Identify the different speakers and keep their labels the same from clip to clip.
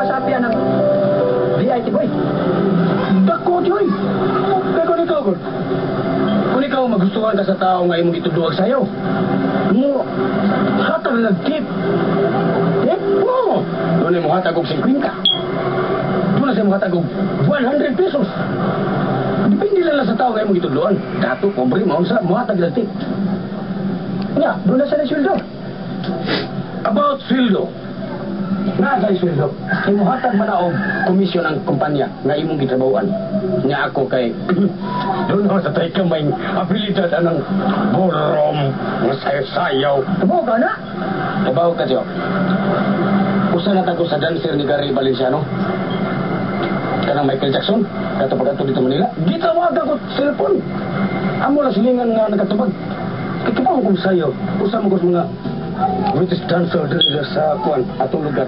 Speaker 1: pasapya ng DIT boy.
Speaker 2: Dako, Joy. Pero kung ikaw, God. Kung ikaw magustuhan ka sa tao nga imong ituduwag sa'yo, mo, hatag na tip. Tip? Oo. Doon ay mo hatag og 50. Doon na siya mo hatag og 100 pesos. Depende lang sa tao nga imong ituduan. Dato, pobre, maunsa, mo hatag na tip.
Speaker 1: Nga, doon na siya na sweldo.
Speaker 2: About sweldo. Nasa sweldo. Imuhatag man og komisyon ang kumpanya nga imong gitrabahuan. Nga ako kay doon ako sa tay kamay abilidad anang burom nga sayaw.
Speaker 1: Tabaw ka na?
Speaker 2: Tabaw ka, Jo. Usa na tago sa dancer ni Gary Valenciano. Kanang Michael Jackson. Katapag ato dito Manila. Gitawag ako cellphone. Amo na silingan nga nakatubag. Kaya mo kung sayo. Usa mo kung mga British dancer dito sa kuwan atong lugar.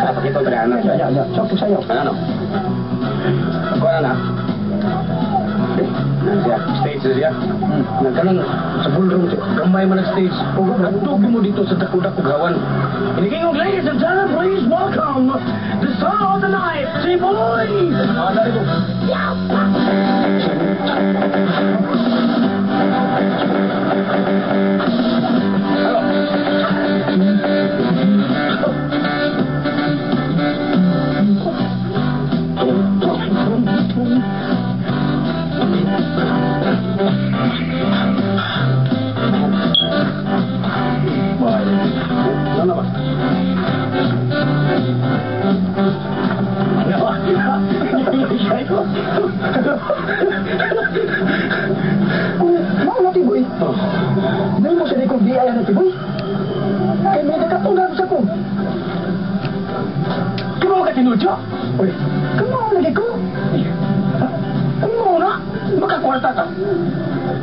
Speaker 2: Sa pakita ka na.
Speaker 1: Ya. Sakto sa'yo.
Speaker 2: Ano? Kuwan na. Siya, stage na siya. Nagkanang sa ballroom siya. Gamay man ang-stage. Nagtubi mo dito sa dakudakog hawan. Inigayong, ladies and gentlemen, please welcome the star of the night, T-Boy! Dari ko.
Speaker 1: Mau na, Tiboy. Dahil mo siya kong DI na, Tiboy. Kaya may nakatungan sa ko.
Speaker 2: Kamo ka tinudyo?
Speaker 1: Uy, kamo lagi ko.
Speaker 2: Ano na? Makakwarta ka.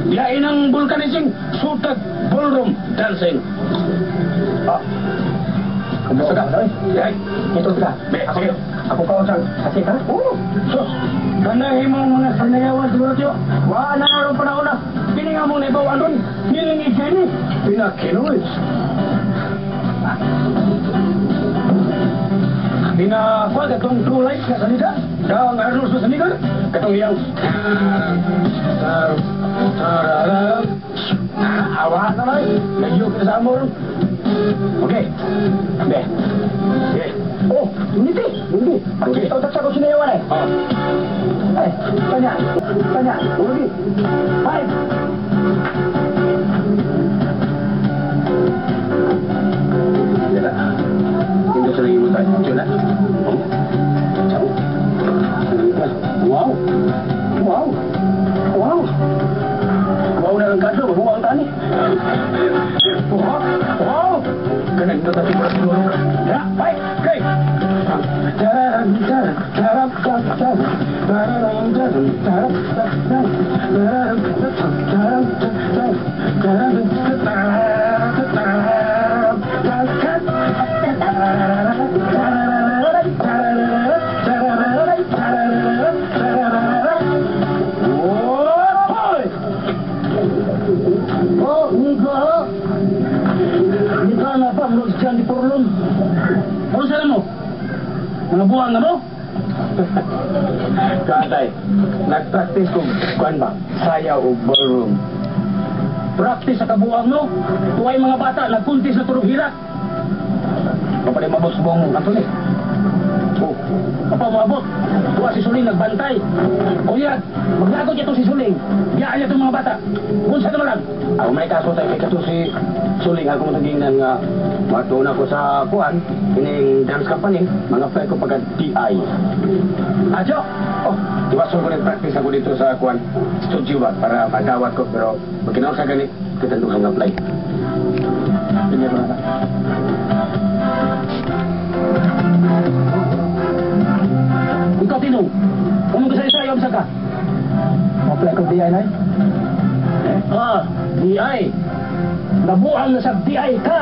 Speaker 2: Diyain ang vulcanizing sutag ballroom dancing.
Speaker 1: Kamo ka na, eh.
Speaker 2: Diyain.
Speaker 1: Ito ka.
Speaker 2: Sige.
Speaker 1: Ako ka usang. Kasi ka?
Speaker 2: Oo. So, ganahin mo mga sanayawan siguro tiyo. Wala na rin panahon na. Pininga mo na ibawan ron. Nilingig kayo ni. Pinakinulit. Pinakuha katong true light na salida. Dahang Arnold Schwarzenegger. Katong iyang... Awa na lang. Nagyo ka sa amor. Okay. Be. Okay.
Speaker 1: Oh, hindi.
Speaker 2: Okay.
Speaker 1: Ito tak ko sinayawan eh. Eh, tanya. Ugi. Hai.
Speaker 2: Dila. Hindi sa rin mo tayo. Diyan na. Wow. Wow na lang kadlo. Mabuang tani. Wow. Ganang ito tayo mula siguro. Ya, hai. Okay. Mga buwan na mo? Katay, nag-practice kong kuwan ba? Sayaw o ballroom. Practice sa kabuang no? Tuway mga bata, nagkuntis na turog hirak. Papalim mabot sa buong kanto ni. Oh, apa mabot? Tuwa si Suling nagbantay. O yan, maglagot niya to si Suling. Biyaan niya itong mga bata. Kunsa naman lang. Ako may kaso tayo kay kato si Suling. Ako matagingnan nga matuna ko sa kuwan. Kining dance company. Mga friend ko pagka DI. Adyo! Oh, iwason ko rin practice ako dito sa kuwan. Studio ba? Para magawat ko. Pero magkinaw sa ganit, kitandong sa mga apply. Ganyan ko na. Ikaw tinong, kung isa-isa yung ka?
Speaker 1: Apply ko DI na eh.
Speaker 2: DI. Nabuang na sa DI ka.